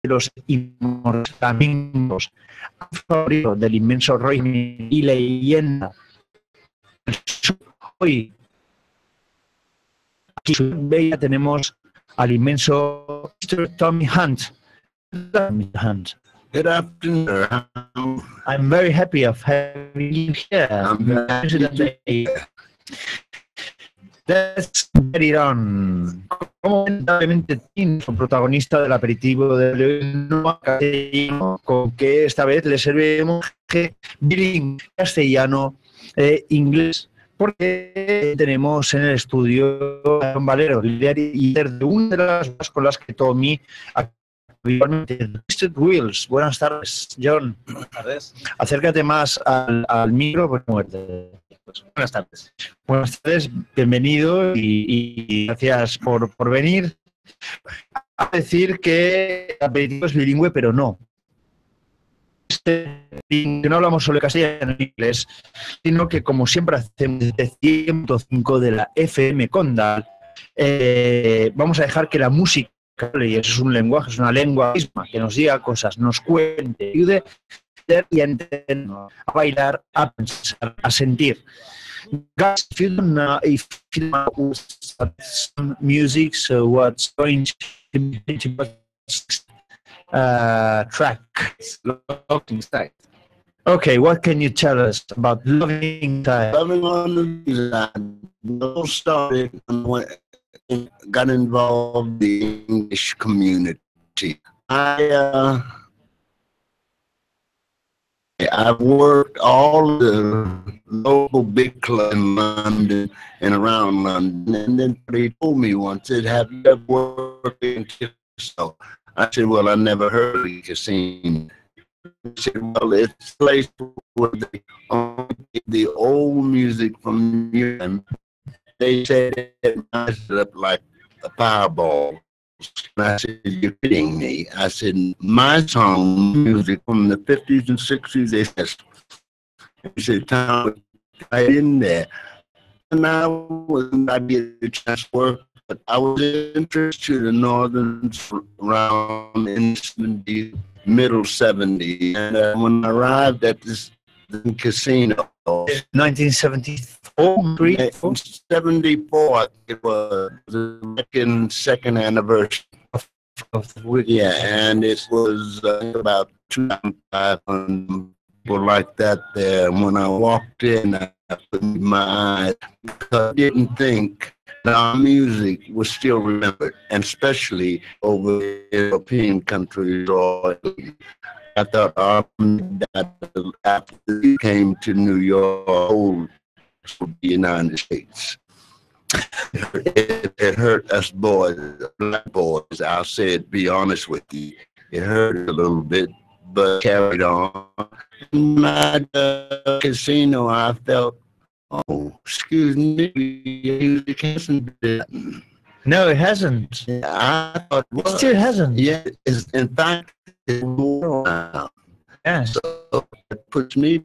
los inmortales favorito del inmenso Roy y leyenda. Hoy aquí en Bella tenemos al inmenso Mr. Tommy Hunt. Tommy Hunt. Good afternoon. I'm very happy of having you here. Let's get it on. Como lamentablemente Tim, protagonista del aperitivo de castellano, con que esta vez le serviremos bilingüe castellano e inglés, porque tenemos en el estudio a John Valero, líder y de una de las con las que Tommy habitualmente. Mr. Wills, buenas tardes, John. Buenas tardes. Acércate más al micro, pues muerte. Buenas tardes. Buenas tardes, bienvenido y gracias por venir. A decir que el aperitivo es bilingüe, pero no. No hablamos solo de castellano y inglés, sino que, como siempre hacemos desde 105 de la FM Condal, vamos a dejar que la música, y eso es un lenguaje, es una lengua misma, que nos diga cosas, nos cuente, ayude y a entender, a bailar, a pensar, a sentir. Guys, if you don't know some music, so what's going to be track? Loving Sight. Okay, what can you tell us about Loving Sight? Loving on the design. Started when I got involved in the English community. I've worked all the local big clubs in London and around London, and then they told me once, said, "Have you ever worked in casino?" I said, "Well, I never heard of the casino." They said, "Well, it's a place where they only get the old music from you." They said it matched up like a fireball. And I said, "You're kidding me." I said, "My song music from the 50s and 60s, they said." He said, "Tom, right in there." And I get a chance to work, but I was interested in the northern around in the middle 70s. And when I arrived at this casino, 1974, 74, it was the second anniversary. Yeah, and it was about 2,500 people like that there. And when I walked in, I opened my eyes because I didn't think that our music was still remembered, and especially over European countries. Or I thought after we came to New York, the United States. It hurt us boys, black boys. I'll say it, be honest with you. It hurt a little bit, but carried on. In my casino, I felt, oh, excuse me, music hasn't been. No, it hasn't. I thought it still hasn't. Yeah, in fact, it's more now. Yes. So it puts me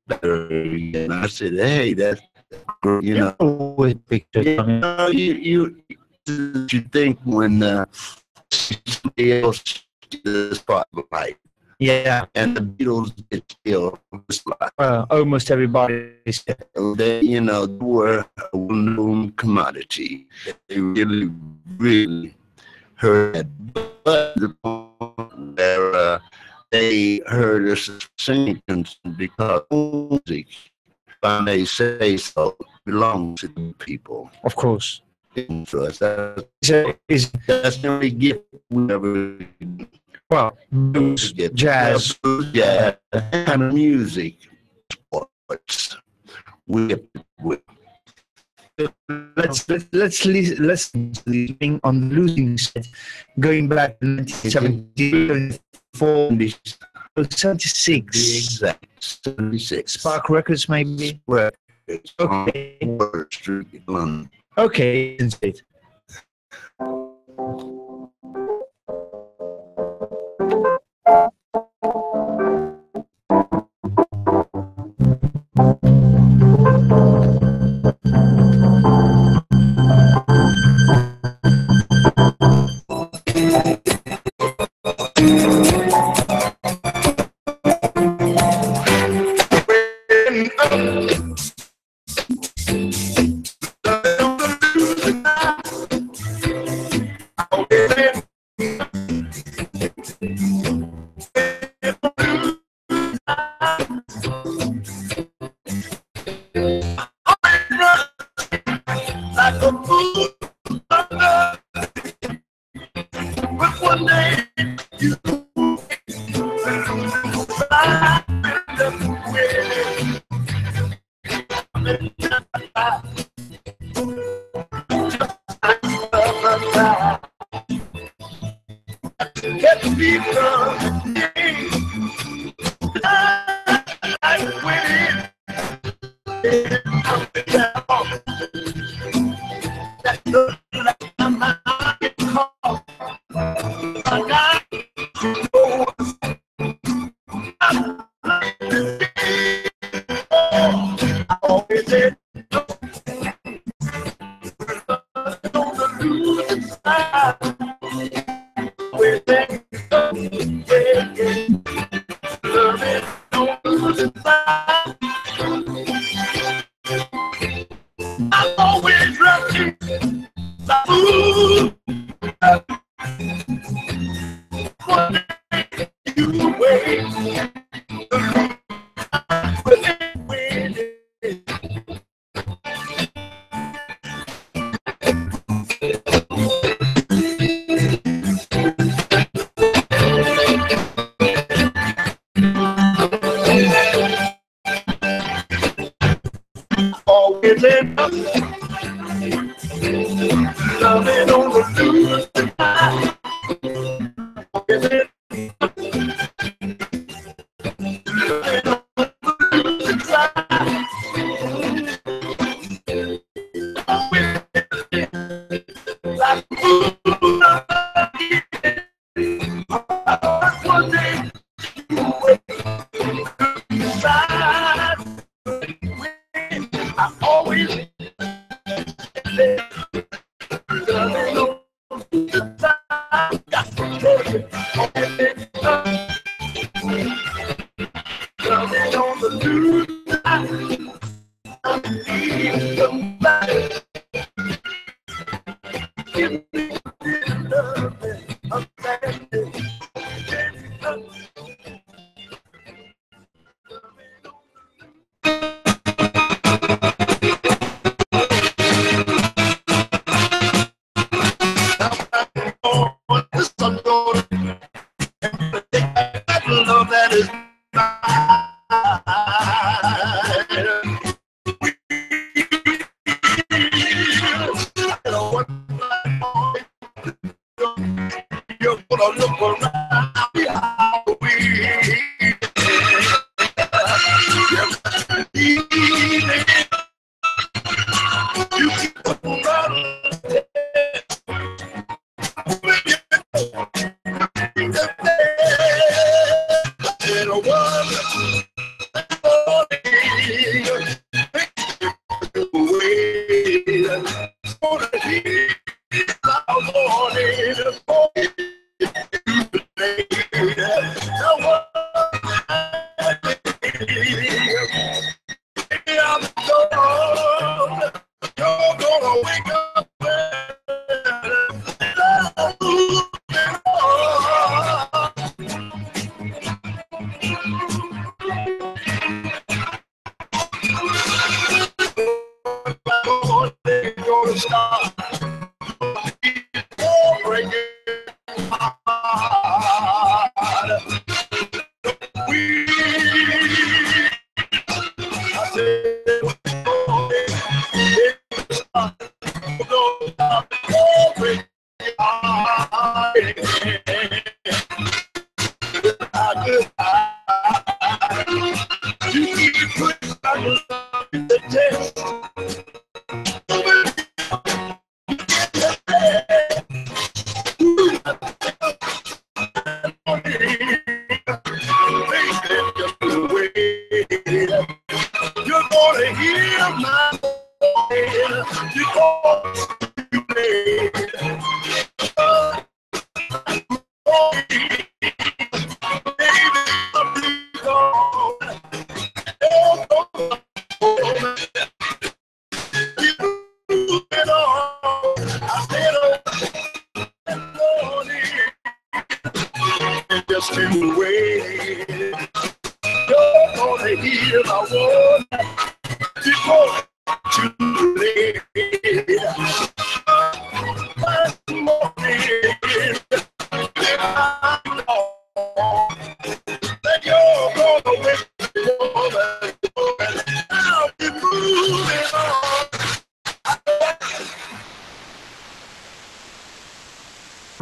better. And I said, hey, that's, you know, with pictures. You think when somebody else gets the spotlight. Yeah. And the Beatles get killed. Almost everybody. They, you know, were a well-known commodity. They really, really heard it. But the point where they heard us sing because music, if I may say so, belongs to the people. Of course. So that's the only gift we ever. Well, blues, jazz, and music, sports. Let's listen to the thing on the losing set, going back to 1974, 76. Exactly, 76. Spark Records, maybe. Okay. Street, London. Okay.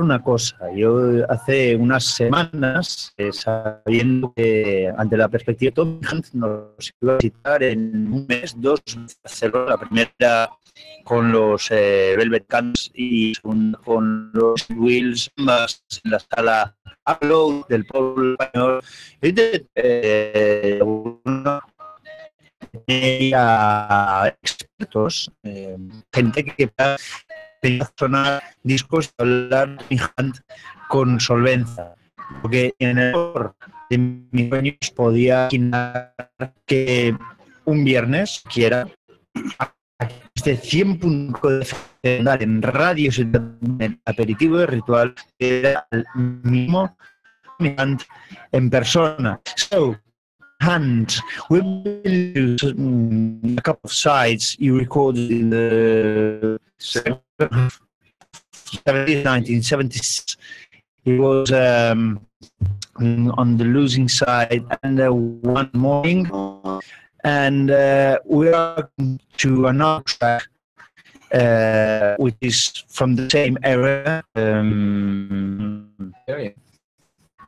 una cosa. Yo hace unas semanas, sabiendo que ante la perspectiva de Tom Hanks nos iba a visitar en un mes, 2 veces a Barcelona, la primera con los Velvet Cans y segunda con los Wills, más en la sala Upload del pueblo español. Y a expertos, gente que va sonar discos a hablar con solvencia, porque en el mejor de mis sueños podía imaginar que un viernes quiera este 100 puntos de andar en radios en aperitivo de ritual era el mismo en persona. So, Hans, we will use a couple of sides you recorded in the 1970s. It was on the losing side, and one morning, and we are to another track, which is from the same era.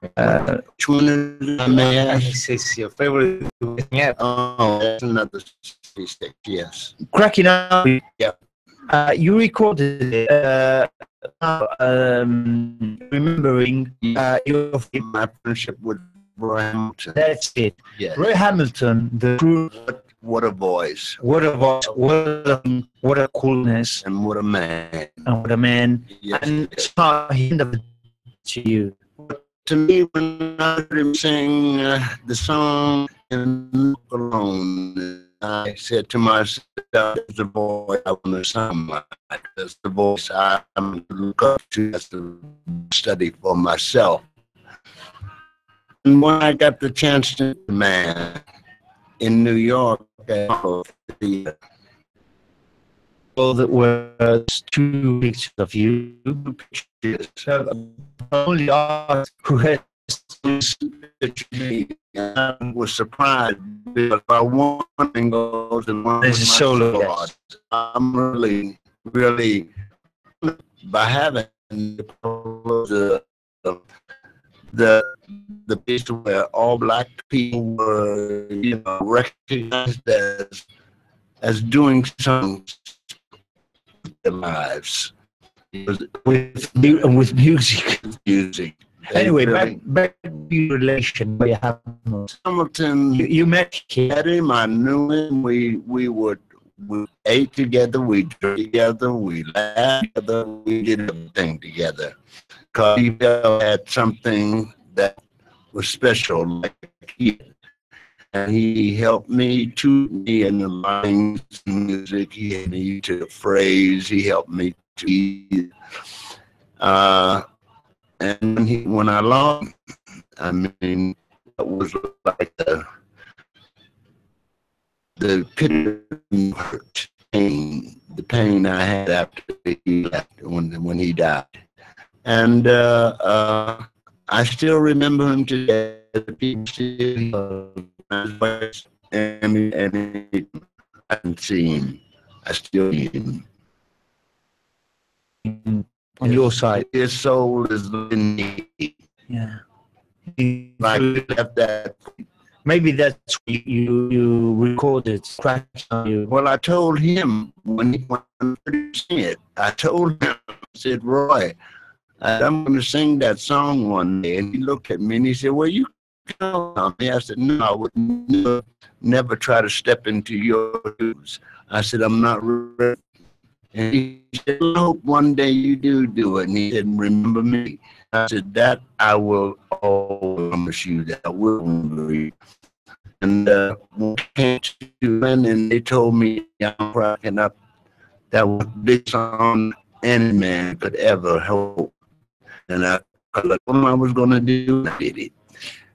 Which one is may I ask? Is your favorite? Yeah. Oh, that's another stick, yes. Cracking Up. Yeah. You recorded it. Remembering My friendship with Roy Hamilton. that's it. Yes. Roy Hamilton, the crew, What a voice. what a voice, what a coolness, And what a man. and what a man. Yes. And so he ended up to you. To me, when I heard him sing the song and Look Alone, I said to myself, that's the voice I want to sound like. That's the voice I'm going to look up to. That's the study for myself. And when I got the chance to meet the man in New York, the Well, that was 2 pictures of you. Pictures. Only art who has I was surprised because I one thing goes and one There's a solo, yes. I'm really by having the piece where all black people were, recognized as doing something with their lives. with music. Music. Anyway, back to your relation with Hamilton. Hamilton, You met him. met him, I knew him. We ate together, we drank together, we laughed together, we did everything together. Because he had something that was special, like he had. And he helped me to me in the lines of music. He helped me to phrase. He helped me to. And when I lost him, I mean, it was like the pit hurt, pain, the pain I had after he left, when he died. And I still remember him today. People still and I can see him. I still see him. On your side. His soul is in me. Yeah. Like left that. Maybe that's what you recorded. Scratch on you. Well, I told him when he sing it. I told him, I said, Roy, I'm going to sing that song one day. And he looked at me and he said, well, you count on me. I said, no, I would never try to step into your shoes. I said, I'm not ready. And he said, I hope one day you do it. And he said, remember me. I said, that I will always promise you that I will remember you. And we came to and they told me I'm cracking up. That was the biggest song any man could ever hope. And I what I was going to do, I did it.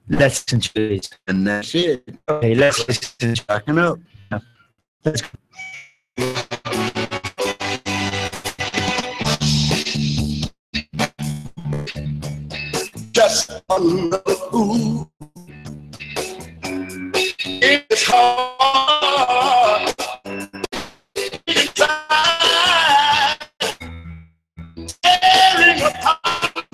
Let's listen to it. And that's it. Okay, let's listen to it. Cracking up. Yeah. Let's go. Just another fool. It's hard. It's time. Tearing apart.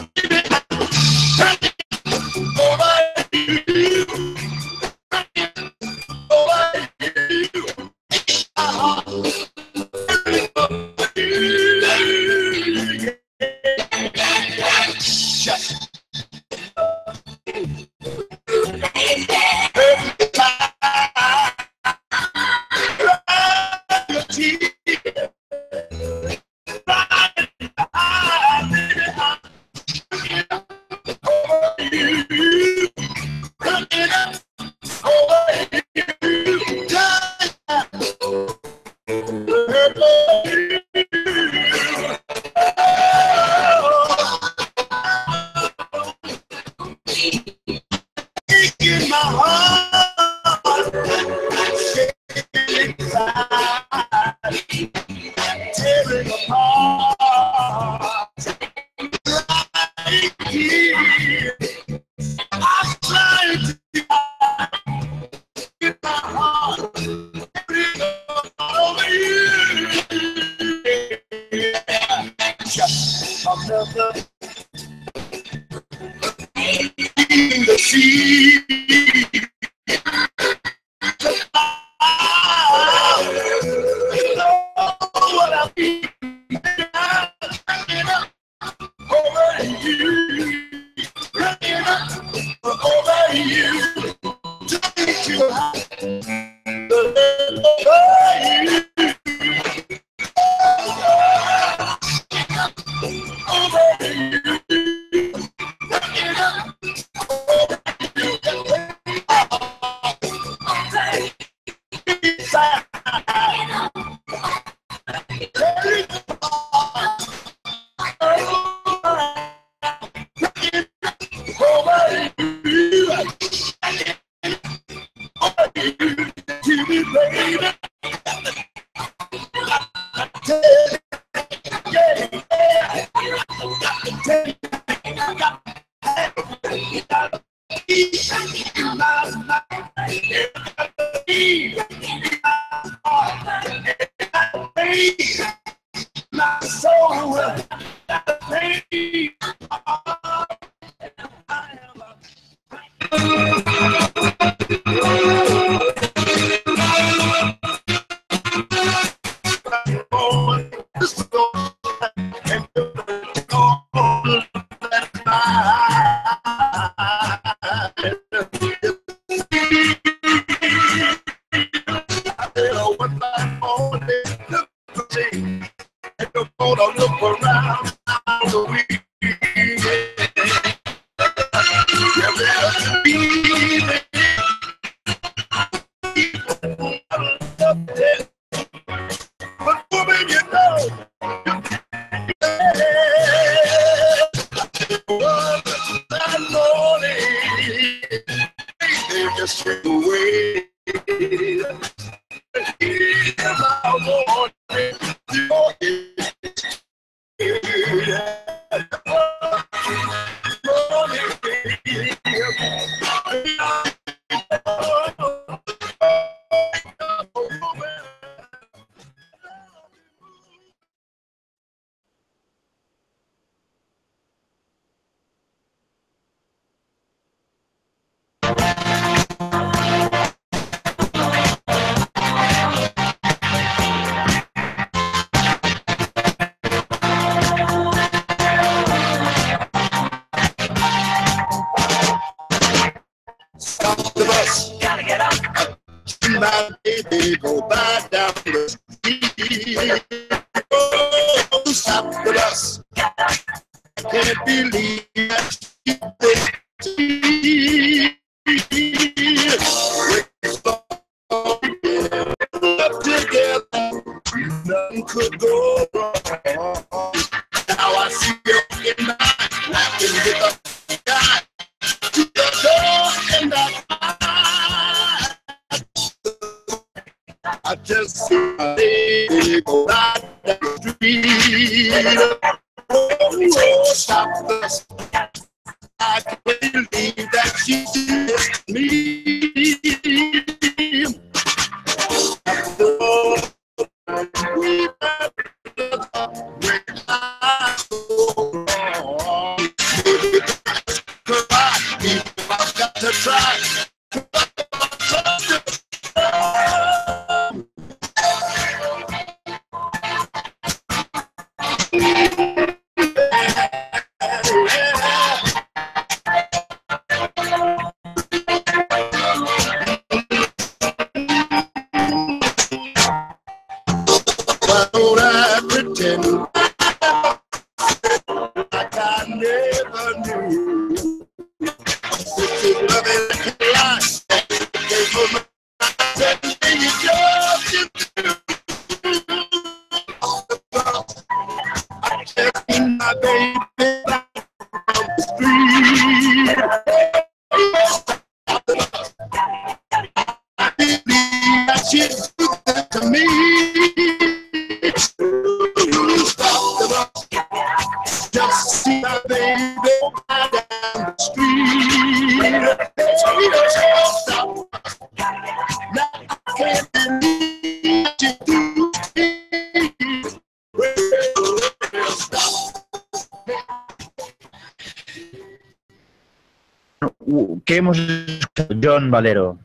¿qué hemos escuchado? John Valero.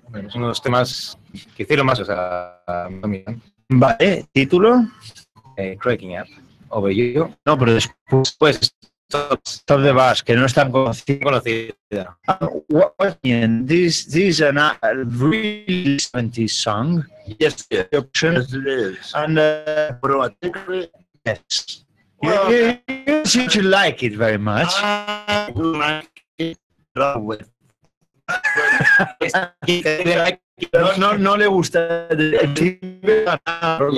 Bueno, son unos temas que hicieron más, o sea, Vale, título. Cracking Up, Over You. No, pero después Pues, Stop the Bus, que no es tan conocido. conocida. This is a really 70s song. Yes, yes, Option. yes, it is. And What do I think of it? yes, Well, you seem to like it very much. I like it with. No le gusta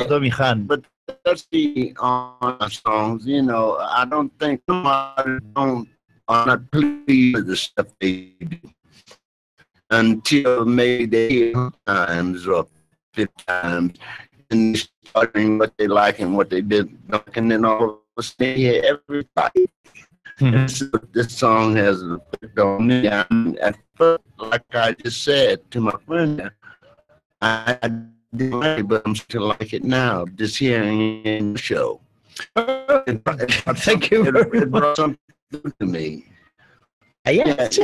Tommy Han. But let's see on songs, you know, I don't think somebody are not pleased with the stuff they do until maybe they hear times or 50 times and starting what they like and what they didn't like, and then all of a sudden they hear everybody. This song has an effect on me. At first, like I just said to my friend, I didn't like it, but I'm still like it now, just hearing it in the show. Thank you very It brought something to me. It's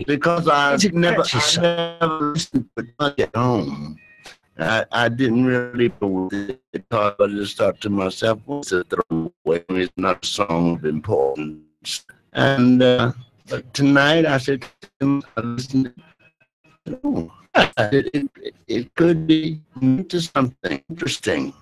Because I It's a never catchy song. listened to it much at home. I didn't really go with it because I just thought to myself, what's a throwaway? It's not a song of importance. And but tonight I said, I listened to it could be into something interesting.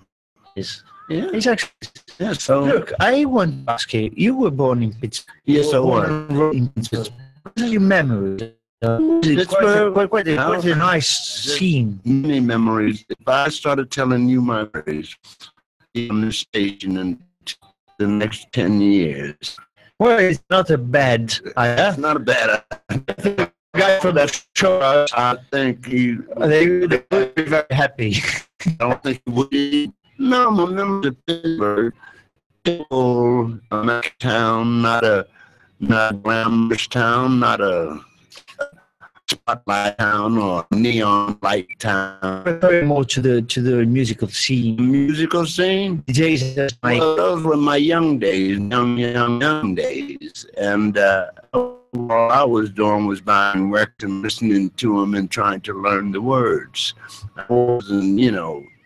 Yes. Yeah. It's actually, Yeah. So look, I want to ask you, you were born in Pittsburgh. yes, I was. What are your memories? It's quite a nice scene. Many memories. If I started telling you my memories on the station in the next 10 years, Well, it's not a bad idea. it's not a bad idea. Guy from the show, I think you they would be very happy. don't think you would. No, my memories of Pittsburgh, typical town, not a glamorous town, not a spotlight town or neon light town. Very more to the musical scene. Musical scene. DJs just like Well, those were my young days, young days, and all I was doing was buying records and listening to them and trying to learn the words. I wasn't,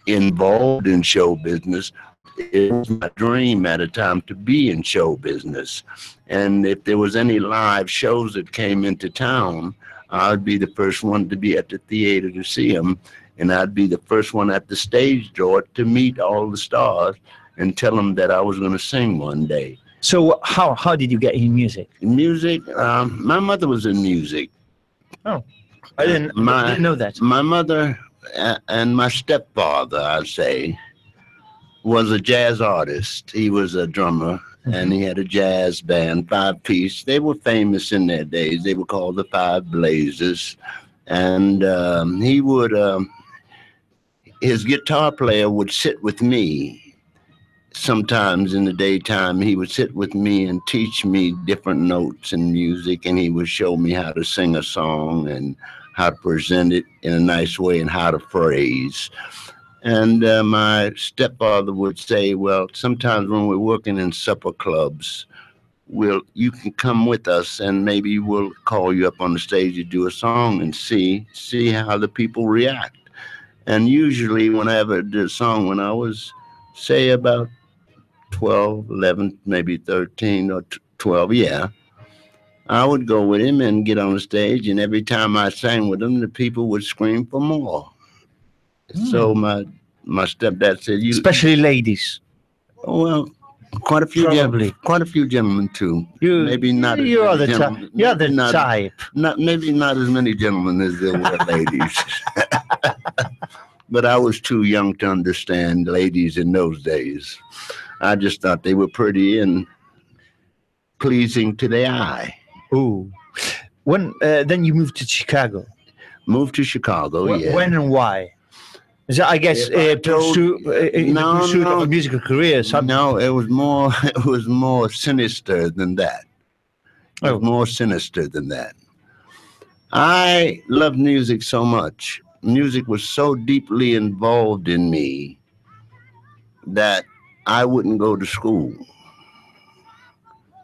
involved in show business. It was my dream at a time to be in show business, and if there was any live shows that came into town, I'd be the first one to be at the theater to see them, and I'd be the first one at the stage door to meet all the stars and tell them that I was going to sing one day. So how did you get in music? Music, my mother was in music. Oh, I didn't know that. My mother and my stepfather, I'd say, was a jazz artist. He was a drummer, and he had a jazz band, 5-piece. They were famous in their days. They were called the Five Blazers. And he would, his guitar player would sit with me. Sometimes in the daytime, he would sit with me and teach me different notes in music, and he would show me how to sing a song and how to present it in a nice way and how to phrase. And my stepfather would say, well, sometimes when we're working in supper clubs, you can come with us and maybe we'll call you up on the stage to do a song and see how the people react. And usually whenever I did a song, when I was, say, about 12, 11, maybe 13 or 12, I would go with him and get on the stage, and every time I sang with him, the people would scream for more. So my stepdad said, Especially ladies. Well, quite a few gentlemen too. Maybe not. You are the type. You're the type. Maybe not as many gentlemen as there were ladies. But I was too young to understand ladies in those days. I just thought they were pretty and pleasing to the eye. Ooh. When then you moved to Chicago. Moved to Chicago. When and why? So I guess pursuit of a musical career. No, it was more sinister than that. It was more sinister than that. I loved music so much. Music was so deeply involved in me that I wouldn't go to school.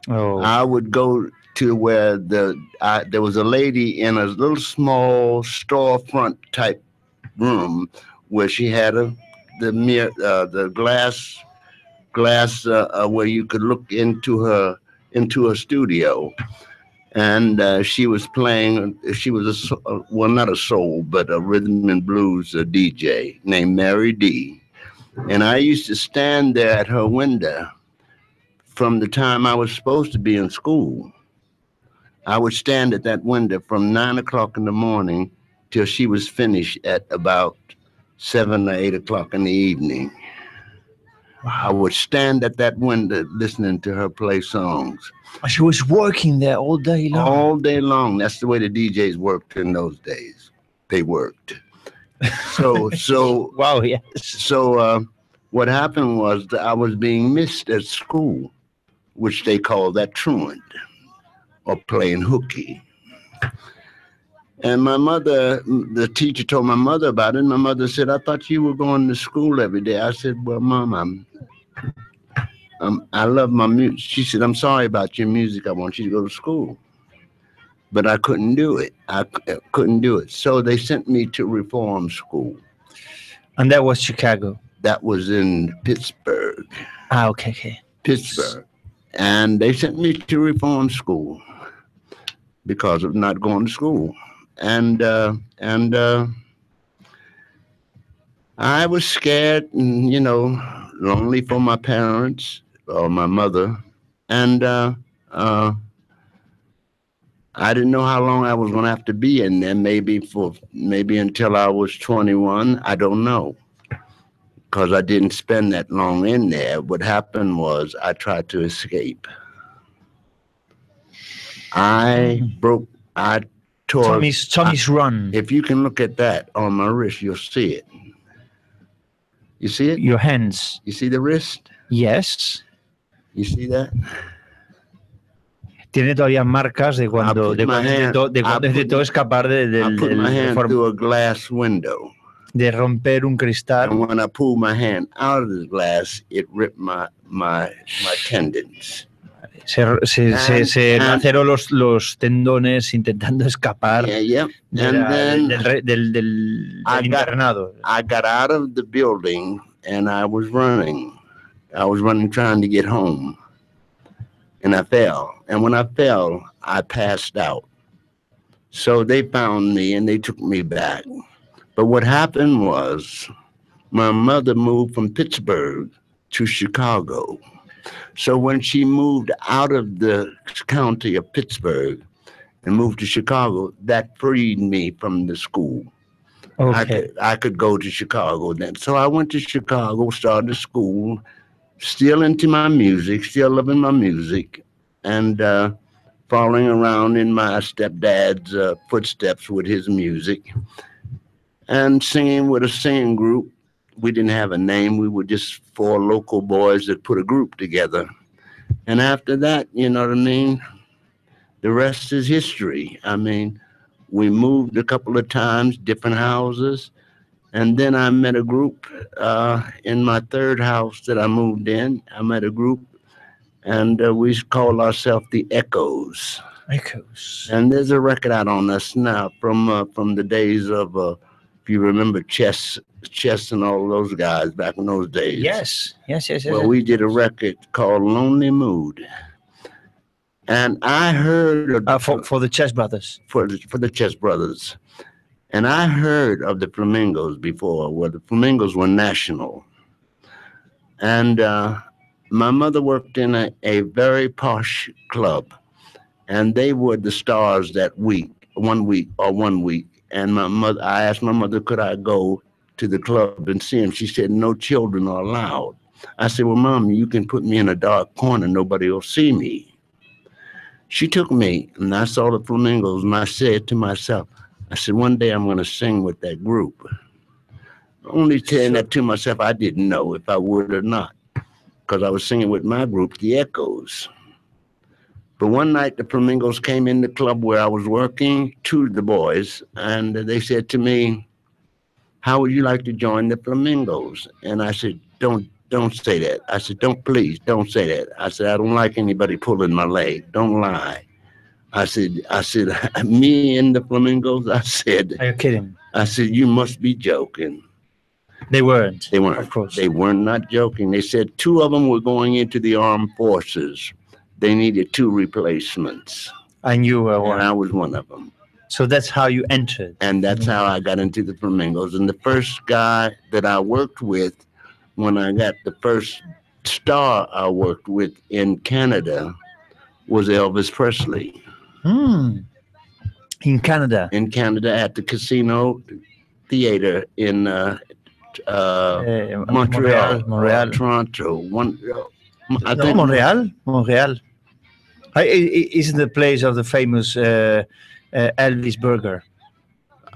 Oh. I would go to where there was a lady in a little small storefront type room where she had the glass where you could look into her studio, and she was playing. She was well, not a soul, but a rhythm and blues DJ named Mary D. And I used to stand there at her window from the time I was supposed to be in school. I would stand at that window from 9 o'clock in the morning till she was finished at about 7 or 8 o'clock in the evening. I would stand at that window listening to her play songs. She was working there all day long. All day long. That's the way the DJs worked in those days. They worked. So Wow, yes. So what happened was that I was being missed at school, which they call that truant or playing hooky. And my mother, the teacher told my mother about it. And my mother said, "I thought you were going to school every day." I said, "Well, Mom, I love my music." She said, "I'm sorry about your music. I want you to go to school." But I couldn't do it. I couldn't do it. So they sent me to reform school. And that was Chicago. That was in Pittsburgh. Okay. Pittsburgh. And they sent me to reform school because of not going to school. And I was scared and, lonely for my parents or my mother. And I didn't know how long I was going to have to be in there, maybe until I was 21. I don't know, because I didn't spend that long in there. What happened was I tried to escape. I tore Tommy's run. If you can look at that on my wrist, you'll see it. You see it? Your hands. You see the wrist? Yes. You see that? Tiene todavía marcas de cuando intentó escapar I put my hand through a glass window. De romper un cristal. And when I pulled my hand out of the glass, it ripped my tendons. Se laceró los tendones intentando escapar del internado. I got out of the building and I was running. I was running trying to get home. And I fell. And when I fell, I passed out. So they found me and they took me back. But what happened was my mother moved from Pittsburgh to Chicago. So when she moved out of the county of Pittsburgh and moved to Chicago, that freed me from the school. Okay. I could go to Chicago then. So I went to Chicago, started school, still into my music, still loving my music, and following around in my stepdad's footsteps with his music, and singing with a singing group. We didn't have a name. We were just 4 local boys that put a group together. And after that, you know what I mean? The rest is history. I mean, we moved a couple of times, different houses. And then I met a group in my 3rd house that I moved in. I met a group, and we called ourselves the Echoes. Echoes. And there's a record out on us now from the days of, if you remember Chess and all those guys back in those days. Yes. Well, we did a record called Lonely Mood. And I heard of for the Chess Brothers. For the Chess Brothers. And I heard of the Flamingos before, where the Flamingos were national. And my mother worked in a very posh club, and they were the stars that one week. And I asked my mother, could I go to the club and see them? She said, no children are allowed. I said, well, Mom, you can put me in a dark corner. Nobody will see me. She took me, and I saw the Flamingos, and I said to myself, I said, one day I'm going to sing with that group. Only saying that to myself, I didn't know if I would or not, because I was singing with my group, the Echoes. But one night, the Flamingos came in the club where I was working, to the boys, and they said to me, how would you like to join the Flamingos? And I said, don't say that. I said, don't say that. I said, I don't like anybody pulling my leg. Don't lie. I said, me and the flamingos. Are you kidding? I said, you must be joking. They weren't. They weren't. Of course. They were not joking. They said 2 of them were going into the armed forces. They needed 2 replacements. And you were one. And I was one of them. So that's how you entered. And that's how I got into the Flamingos. And the first guy that I worked with, when I got the first star I worked with in Canada, was Elvis Presley. In Canada? In Canada at the Casino Theater in Montreal. Toronto. Montreal. Isn't the place of the famous Elvis burger,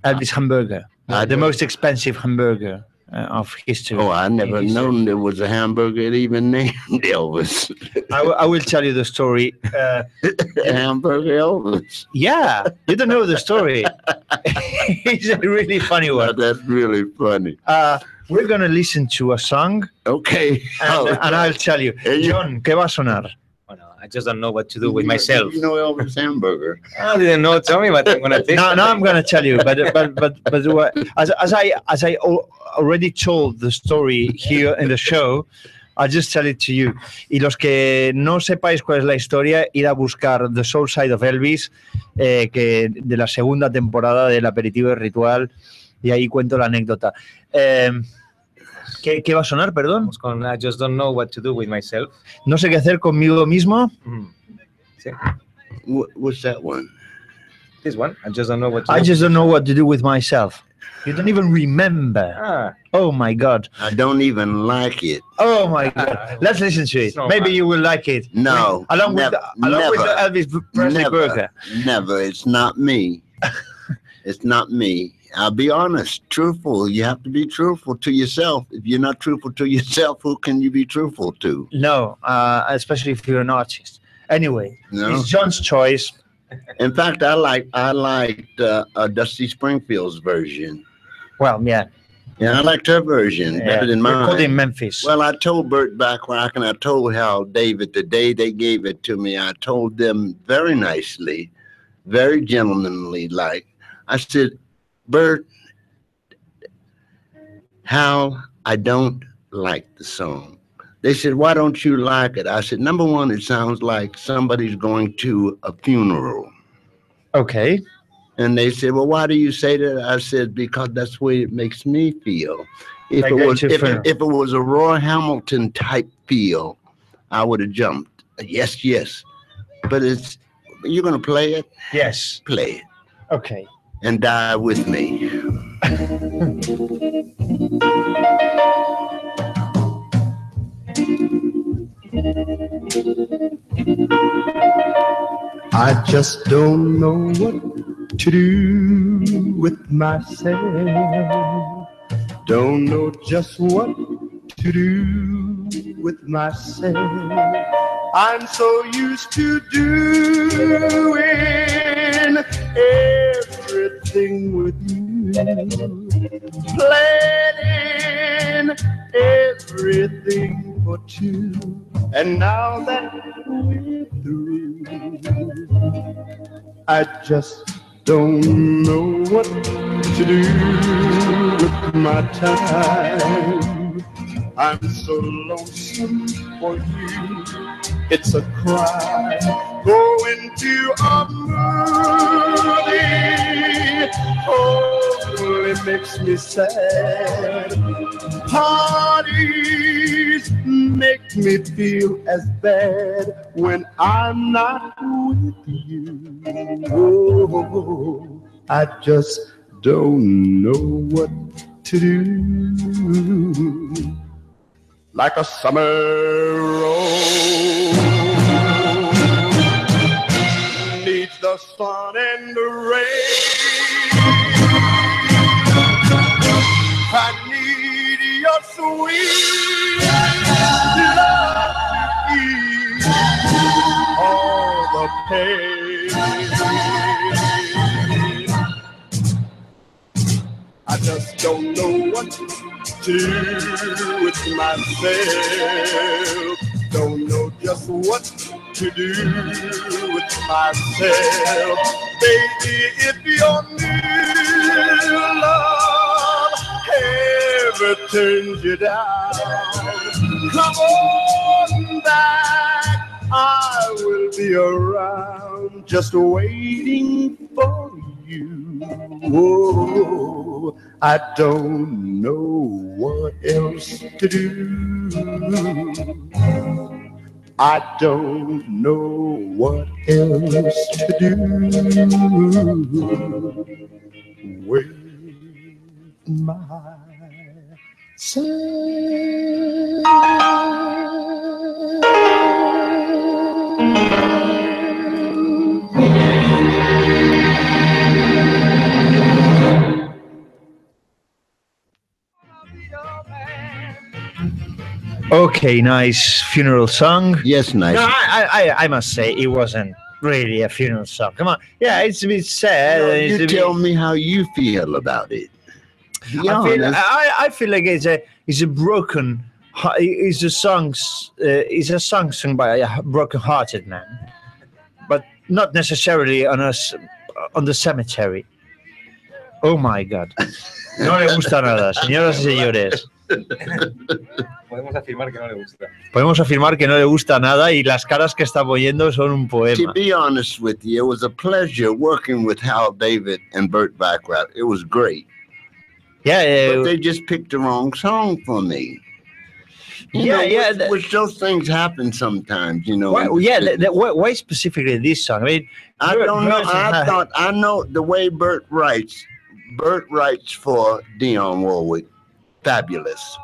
Elvis hamburger, the most expensive hamburger of history. Oh, I never known there was a hamburger even named Elvis. I will tell you the story. Hamburger Elvis. Yeah, you don't know the story. It's a really funny one. That's really funny. We're going to listen to a song. Okay. And I'll tell you. John, ¿qué va a sonar? I just don't know what to do with myself. You know Elvis hamburger. I didn't know. Tell me what I'm gonna take. No, I'm gonna tell you. But as I already told the story here in the show, I'll just tell it to you. Y los que no sepáis cuál es la historia, ir a buscar The Soul Side of Elvis, que de la segunda temporada del Aperitivo de Ritual, y ahí cuento la anécdota. ¿Qué va a sonar, perdón? I just don't know what to do with myself. No sé qué hacer conmigo mismo. Sí. What's that one? This one. I just don't know what to I do. just don't know what to do with myself. You don't even remember. Oh my God. I don't even like it. Oh my God. Let's listen to it. Maybe you will like it. No. Along with the Elvis Presley burger. Never. It's not me. It's not me. I'll be honest, truthful. You have to be truthful to yourself. If you're not truthful to yourself, who can you be truthful to? No, especially if you're an artist. Anyway, it's John's choice. In fact, I liked Dusty Springfield's version. Well, yeah. Yeah, I liked her version better than mine. Recorded in Memphis. Well, I told Burt Bacharach and I told Hal David the day they gave it to me, I told them very nicely, very gentlemanly like, I said, Bert, Hal, I don't like the song. They said, why don't you like it? I said, number one, it sounds like somebody's going to a funeral. Okay. And they said, well, why do you say that? I said, because that's the way it makes me feel. If it was a Roy Hamilton type feel, I would have jumped. Yes. But you're going to play it? Yes. Play it. Okay. And die with me. I just don't know what to do with myself. Don't know just what to do with myself. I'm so used to doing everything with you, planning everything for two. And now that we're through, I just don't know what to do with my time. I'm so lonesome for you, it's a crime. Going to a movie only makes me sad. Parties make me feel as bad when I'm not with you. Oh, I just don't know what to do. Like a summer rose needs the sun and the rain. I need your sweet love to ease all the pain. I just don't know what to do with myself. Don't know just what to do with myself. Baby, if your new love ever turns you down, come on back, I will be around just waiting for you. Oh, I don't know what else to do. I don't know what else to do with myself. Okay, nice funeral song. Yes, nice. No, I must say it wasn't really a funeral song. Come on, yeah, it's a bit sad. It's You a tell bit, me how you feel about it. Be honest. I feel like it's a broken. It's a song sung by a broken-hearted man, but not necessarily on the cemetery. Oh my God, no le gusta nada, señoras y señores. Podemos afirmar que no le gusta. Podemos afirmar que no le gusta nada y las caras que está poniendo son un To poema. be honest with you, it was a pleasure working with Hal David and Burt Bacharach. It was great. Yeah, But they just picked the wrong song for me. Which those things happen sometimes, you know. Why specifically this song? I mean, I don't know. I know the way Burt writes. Burt writes for Dionne Warwick. Fabulous,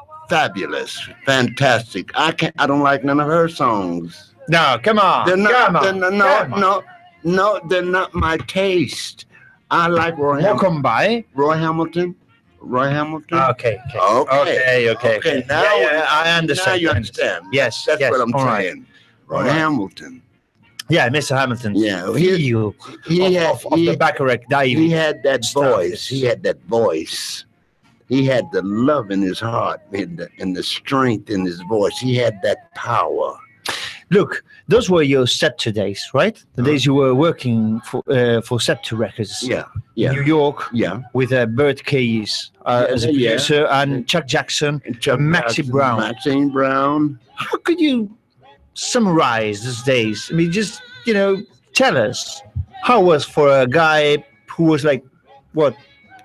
fantastic. I don't like none of her songs. No, come on. They're not. No, they're not my taste. I like Roy Hamilton. Roy Hamilton. Okay. Now, I understand. Now you understand. Yes, that's what I'm all saying. Right. Roy Hamilton. Yeah, Mr. Hamilton. Yeah, he of the Bacharach David. He had that voice. He had that voice. He had the love in his heart and the strength in his voice. He had that power. Look, those were your Scepter days, right? The days you were working for Scepter Records. Yeah. In New York. Yeah. With Bert Case as a producer and Chuck Jackson and Maxine Brown. Maxine Brown. How could you summarize those days? I mean, just, tell us how it was for a guy who was like, what,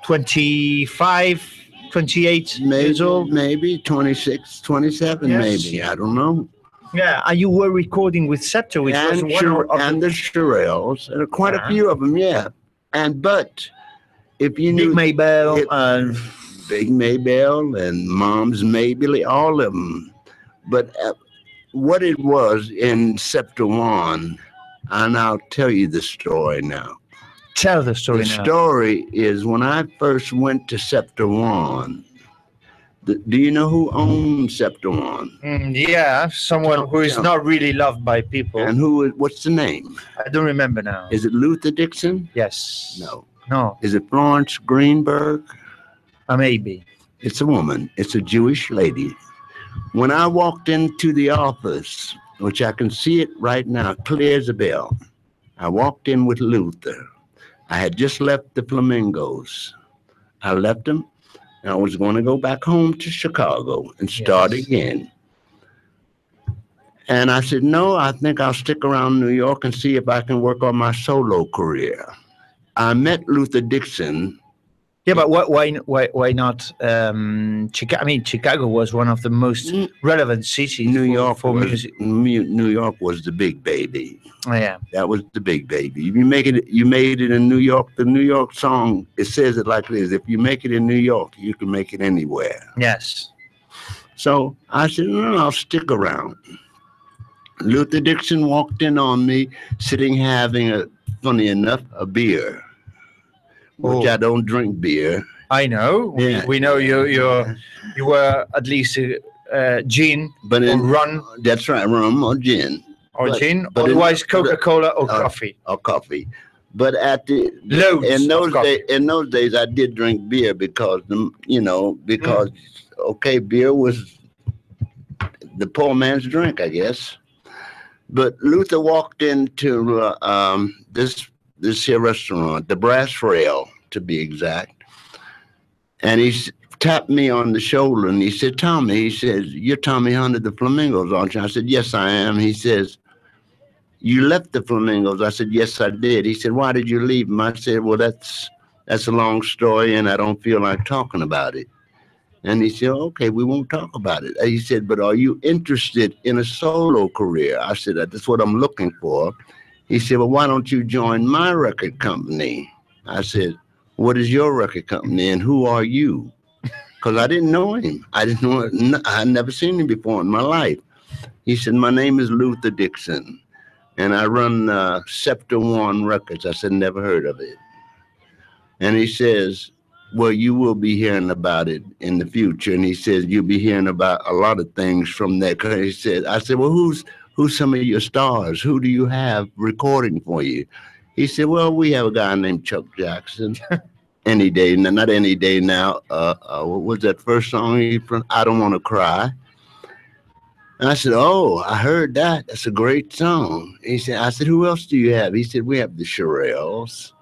25, 28 years old? Maybe 26, 27, maybe. I don't know. Yeah, and you were recording with Scepter, which was one of the Shirelles. There are quite a few of them, yeah. But if you knew Big Maybell Big Maybell and Mom's Maybelle, all of them. But what it was in Scepter 1, and I'll tell you the story now. Tell the story now. The story is when I first went to Scepter 1. Do you know who owned Scepter 1? Yeah, someone who is not really loved by people. And what's the name? I don't remember now. Is it Luther Dixon? Yes. No. Is it Florence Greenberg? Maybe. It's a woman. It's a Jewish lady. When I walked into the office, which I can see it right now, clear as a bell, I walked in with Luther. I had just left the Flamingos. I left them. I was going to go back home to Chicago and start again. And I said, no, I think I'll stick around New York and see if I can work on my solo career. I met Luther Dixon. Yeah, but why not Chicago? I mean, Chicago was one of the most relevant cities for music. New York was the big baby. Oh, yeah. That was the big baby. You made it in New York. The New York song, it says it like this: if you make it in New York, you can make it anywhere. Yes. So I said, no, I'll stick around. Luther Dixon walked in on me, sitting having funny enough, a beer. Which I don't drink beer. I know. Yeah. We know you were at least gin or rum. That's right, rum or gin. Gin, otherwise Coca-Cola or coffee. Or coffee. But in those days I did drink beer because beer was the poor man's drink, I guess. But Luther walked into this here restaurant, the Brass Rail, to be exact, and tapped me on the shoulder and he said, "Tommy," he says, "you're Tommy Hunt of the Flamingos, aren't you?" I said, "Yes, I am." He says, "You left the Flamingos." I said, "Yes, I did." He said, "Why did you leave them?" I said, "Well, that's a long story and I don't feel like talking about it." And he said, "Okay, we won't talk about it." He said, "But are you interested in a solo career?" I said, "That's what I'm looking for." He said, "Well, why don't you join my record company?" I said, "What is your record company and who are you?" Because I didn't know him. I had never seen him before in my life. He said, "My name is Luther Dixon and I run Scepter One Records." I said, "Never heard of it." And he says, "Well, you will be hearing about it in the future." And he says, "You'll be hearing about a lot of things from that." He said, I said, "Well, who's some of your stars? Who do you have recording for you?" He said, "Well, we have a guy named Chuck Jackson." Any day, not any day now. What was that first song from? "I Don't Want to Cry." And I said, "Oh, I heard that. That's a great song." He said, I said, "Who else do you have?" He said, "We have the Shirelles."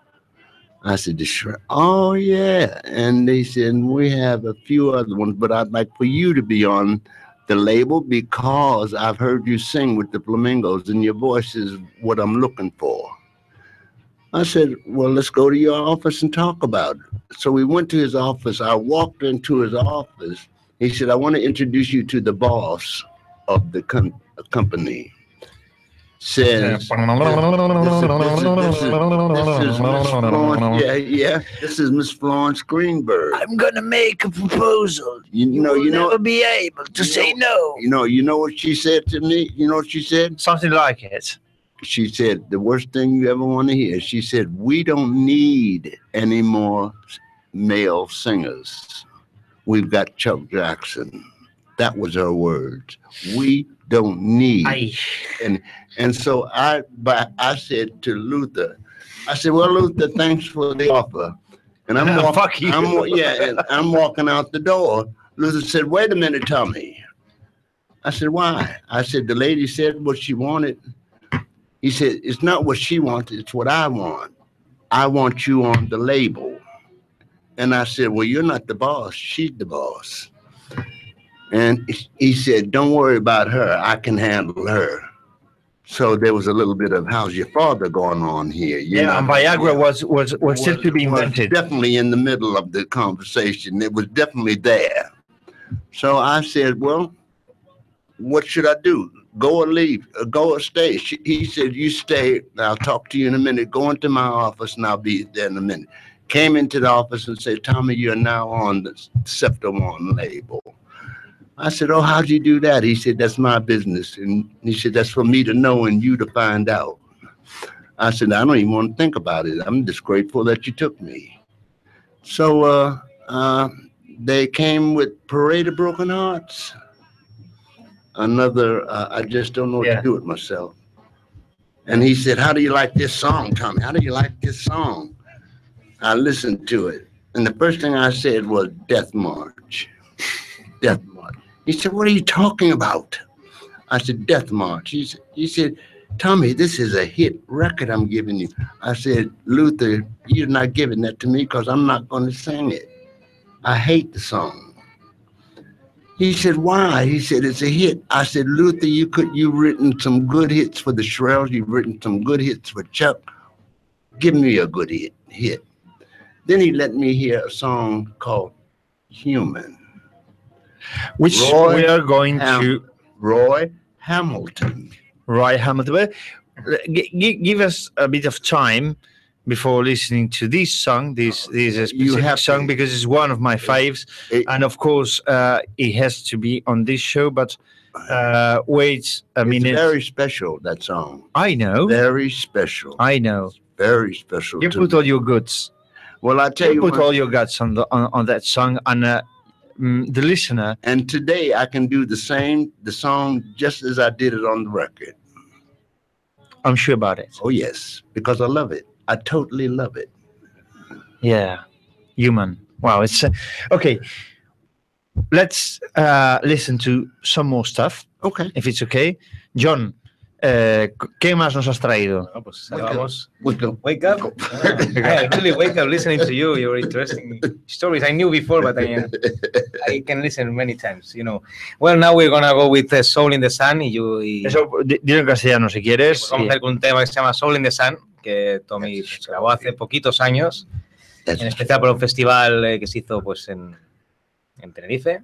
I said, "Oh, yeah." And they said, "We have a few other ones, but I'd like for you to be on the label because I've heard you sing with the Flamingos and your voice is what I'm looking for." I said, "Well, let's go to your office and talk about it." So we went to his office. I walked into his office. He said, "I want to introduce you to the boss of the company." Says, this is Miss Florence. Yeah. This is Miss Florence Greenberg. I'm gonna make a proposal. You will never be able to say no. You know what she said to me? You know what she said? Something like it. She said, the worst thing you ever want to hear. She said, "We don't need any more male singers. We've got Chuck Jackson." That was her words. "We don't need." And so I said to Luther, I said, "Well, Luther, thanks for the offer." And I'm walking, I'm walking out the door. Luther said, "Wait a minute, Tommy." I said, "Why?" I said, "The lady said what she wanted." He said, "It's not what she wants, it's what I want. I want you on the label." And I said, "Well, you're not the boss, she's the boss." And he said, "Don't worry about her, I can handle her." So there was a little bit of "how's your father" going on here. And Viagra was still to be invented. Definitely in the middle of the conversation. It was definitely there. So I said, "Well, what should I do? Go or leave? Go or stay?" He said, "You stay. I'll talk to you in a minute. Go into my office and I'll be there in a minute." Came into the office and said, "Tommy, you're now on the Scepter One label." I said, "Oh, how'd you do that?" He said, "That's my business." And he said, "That's for me to know and you to find out." I said, "I don't even want to think about it. I'm just grateful that you took me." So they came with "Parade of Broken Hearts." Another, I just don't know what to do with myself. And he said, "How do you like this song, Tommy? How do you like this song?" I listened to it. And the first thing I said was "Death March." Death March. He said, "What are you talking about?" I said, "Death March." He said, "Tommy, this is a hit record I'm giving you." I said, "Luther, you're not giving that to me because I'm not going to sing it. I hate the song." He said, "Why?" He said, "It's a hit." I said, "Luther, you've written some good hits for the Shirelles. You've written some good hits for Chuck. Give me a good hit." Then he let me hear a song called "Human," which we are going to Roy Hamilton. Roy Hamilton. Give us a bit of time before listening to this song, this specific song, because it's one of my faves, and of course it has to be on this show. But wait a minute. It's very special, that song. I know. Very special. I know. Very special. You put all your guts. Well, I tell you, put all your guts on that song, and the listener. And today I can do the song just as I did it on the record. I'm sure about it. Oh yes, because I love it. I totally love it. Yeah, Human. Wow, it's okay. Let's listen to some more stuff. Okay, if it's okay, John. ¿Qué más nos has traído? Bueno, pues saludamos. Wake up. Wake up. I really wake up listening to you. Your interesting stories. I knew before, but I can listen many times. You know. Well, now we're gonna go with Soul in the Sun. Eso, dilo en castellano si quieres. Pues vamos a ir con un tema que se llama Soul in the Sun, que Tommy grabó hace poquitos años, en especial por un festival que se hizo pues en Tenerife.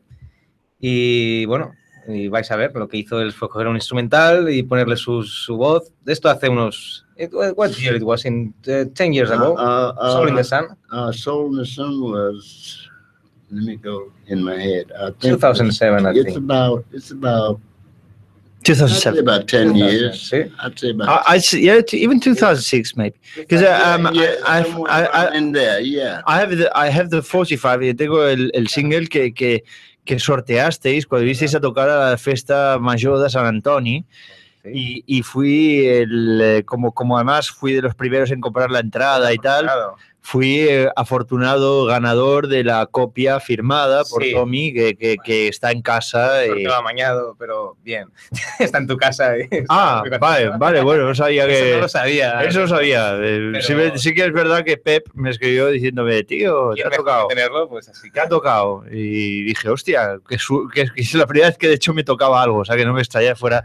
Y bueno, y vais a ver, lo que hizo él fue coger un instrumental y ponerle su voz. Esto hace unos... What year it was? 10 years ago? Soul in the Sun? Soul in the Sun was... Let me go in my head. I think 2007, I think. It's about 2007. I'd say about 10 years. Sí. I'd say about... yeah, even 2006 maybe. Because in there, yeah. I have the 45 y tengo el single que sorteasteis cuando visteis a tocar a la Festa Major de San Antoni. Sí. Y fui como además fui de los primeros en comprar la entrada y tal. Fui afortunado ganador de la copia firmada por Tommy, que está en casa. Estaba amañado, pero bien. Está en tu casa. Vale, bueno, no sabía que... Eso no lo sabía. Eso lo sabía. Pero... Sí que es verdad que Pep me escribió diciéndome, tío, te ha tocado. Tenerlo, pues así. Te ha tocado. Y dije, hostia, que es la primera vez que de hecho me tocaba algo, o sea, que no me extraña fuera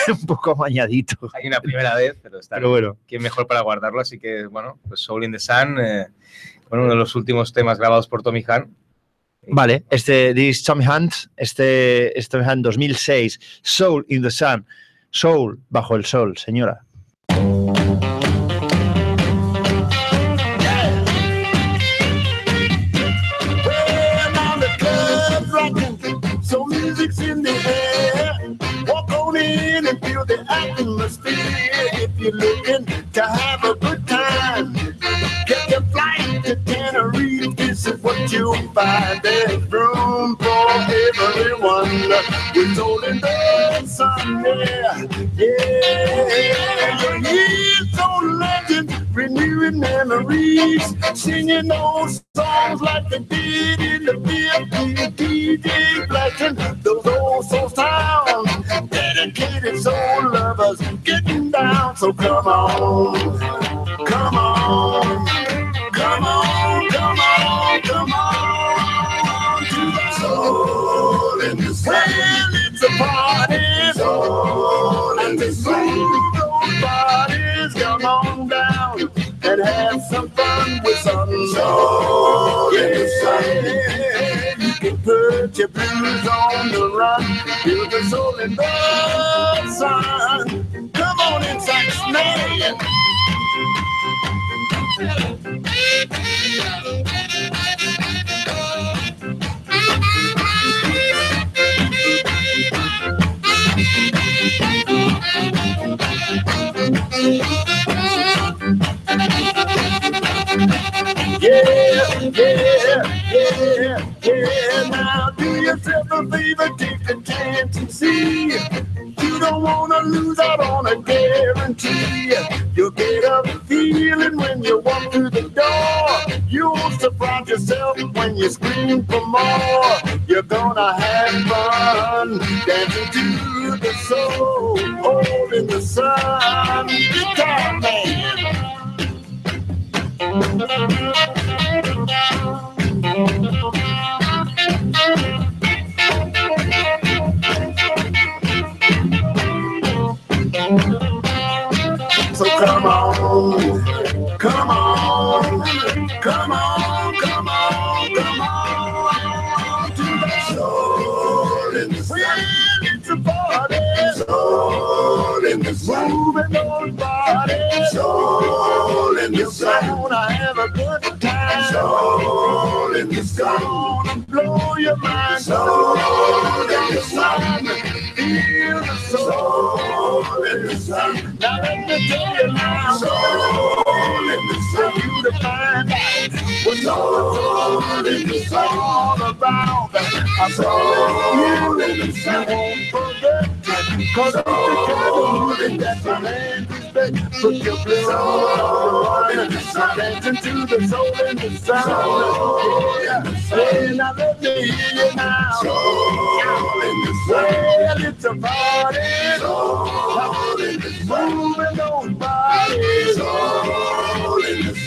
un poco amañadito. Hay una primera vez, pero bueno. Que es mejor para guardarlo, así que, bueno, pues Soul in the Sun... uno de los últimos temas grabados por Tommy Hunt. Vale, Tommy Hunt, Tommy Hunt 2006, Soul in the Sun, Soul bajo el sol, señora. So music's in the air. Walk on in and feel the atmosphere. If you're looking to have a good time, get your flight to Tenerife. This is what you'll find. There's room for everyone. We're soul in the sun, yeah. Years old legends, renewing memories, singing those songs like they did in the 50s. DJ flashing those old soul sounds, dedicated soul lovers getting down. So come on, come on, come on, come on, come on to the soul in the sun. Well, it's a party, soul in the sun. Those bodies, come on down and have some fun with some soul in the sun. You can put your blues on the run, feel the soul in the sun. Come on in, Saxon. Yeah. Now do yourself a favor, take a chance and see. You don't wanna lose out on a guarantee. You'll get a feeling when you walk through the door. You'll surprise yourself when you scream for more. You're gonna have fun dancing to the soul, all in the sun. Guitar man. So come on, come on, come on, come on, come on to the soul in the sun. Well, it's a party, soul in the sun. Moving those bodies, soul in the sun. You're gonna have a good time, soul in the sun. Gonna blow your mind, soul in the sun. Feel the soul in the sun. Now let me tell you now, soul in the sun. You to find out what soul in the sun all about. I soul in the sun. You won't forget, 'cause it's the kind of music that the land is Put your blue on, I'm dancing to the soul and the sound. Hey, now let me hear you now. Well, it's a party, moving those bodies.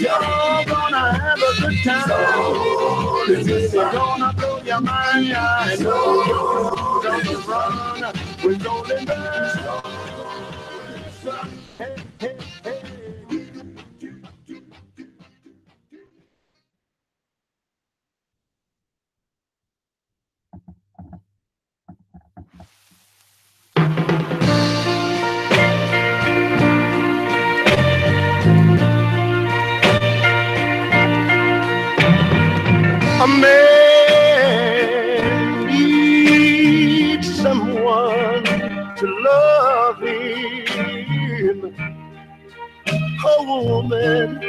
You're gonna have a good time. It's gonna blow your mind. I know you're gonna run with golden bells. Hey, hey, hey. A man needs someone to love him. A woman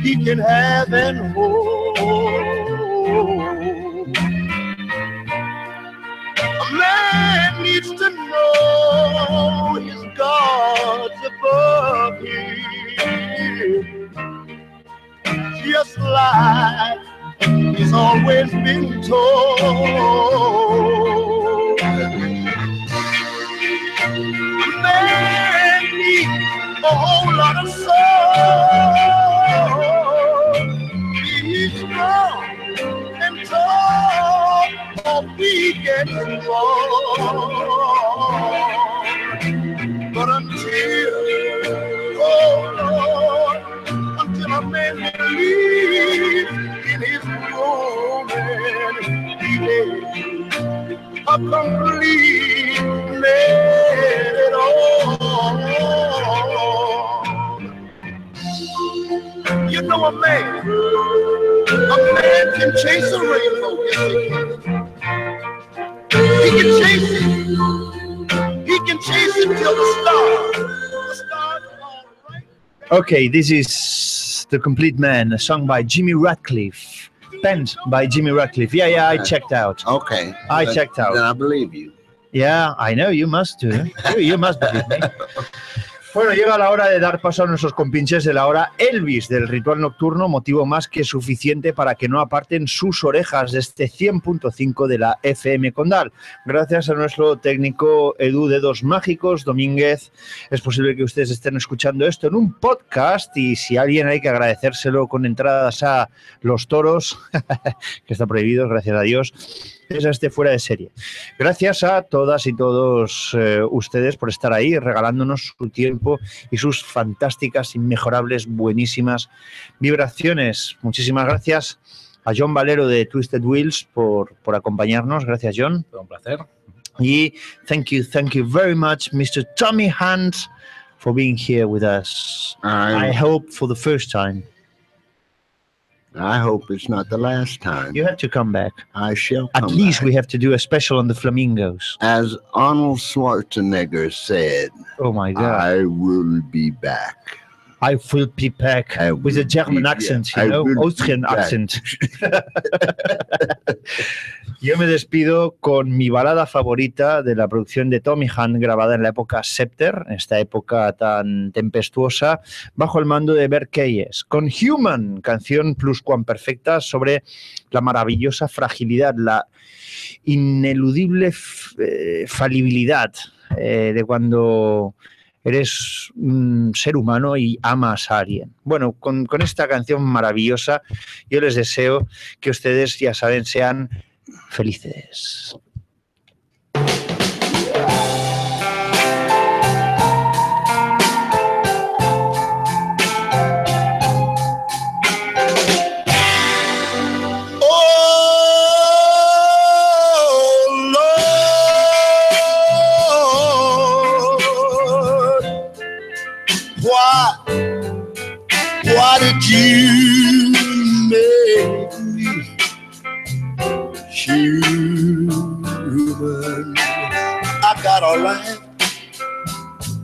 he can have and hold. A man needs to know his God's above him. Just like he's always been told. A man needs a whole lot of soul. He's strong and tall, or weak and small. But until, oh Lord, until a man believes in his woman, he is a complete man at all. You know a man can chase a rainbow, yes he can chase it. He can chase it till the stars are all right. Okay, this is The Complete Man, a song by Jimmy Ratcliffe, penned by Jimmy Ratcliffe. Yeah, I checked out. Okay. I checked out. Then I believe you. Yeah, I know, you must do. You must believe me. Bueno, llega la hora de dar paso a nuestros compinches de la hora Elvis del Ritual Nocturno, motivo más que suficiente para que no aparten sus orejas de este 100.5 de la FM Condal. Gracias a nuestro técnico Edu Dedos Mágicos Domínguez, es posible que ustedes estén escuchando esto en un podcast y si alguien hay que agradecérselo con entradas a los toros, que está prohibido, gracias a Dios, es este Fuera de Serie. Gracias a todas y todos ustedes por estar ahí, regalándonos su tiempo y sus fantásticas, inmejorables, buenísimas vibraciones. Muchísimas gracias a John Valero de Twisted Wheels por acompañarnos. Gracias, John. Fue un placer. Y thank you very much, Mr. Tommy Hunt, for being here with us. I hope for the first time. I hope it's not the last time. You have to come back. I shall come At least back. we have to do a special on the flamingos. As Arnold Schwarzenegger said, Oh my God. I will be back. I will be back I with a will German be- accent, I you know, will be Austrian back. accent. Yo me despido con mi balada favorita de la producción de Tommy Hunt, grabada en la época Scepter, en esta época tan tempestuosa, bajo el mando de Bert Keyes, con Human, canción pluscuamperfecta sobre la maravillosa fragilidad, la ineludible falibilidad de cuando eres un ser humano y amas a alguien. Bueno, con esta canción maravillosa, yo les deseo que ustedes, ya saben, sean felices. Why did you make me human? I gotta laugh,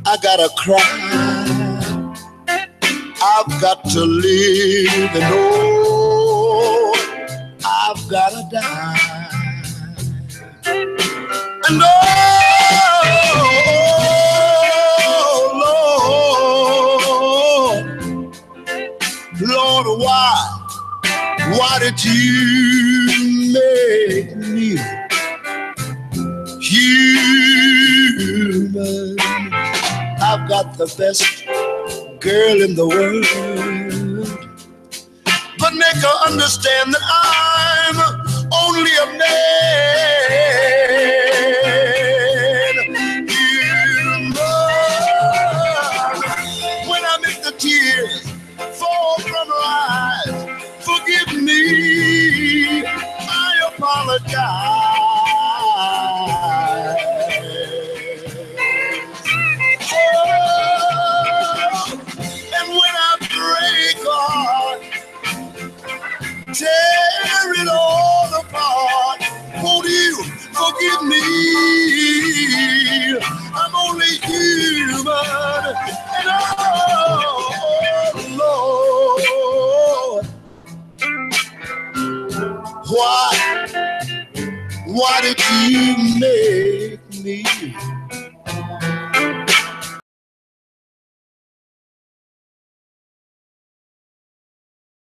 I gotta cry, I've got to live and oh, I've gotta die. And oh, Lord, Why did you make me human? I've got the best girl in the world, but make her understand that I'm only a man. Human. When I make the tears fall from her eyes, forgive me, I apologize. And when I break heart, tear it all apart, won't you forgive me? I'm only human, and oh Lord, why did you make me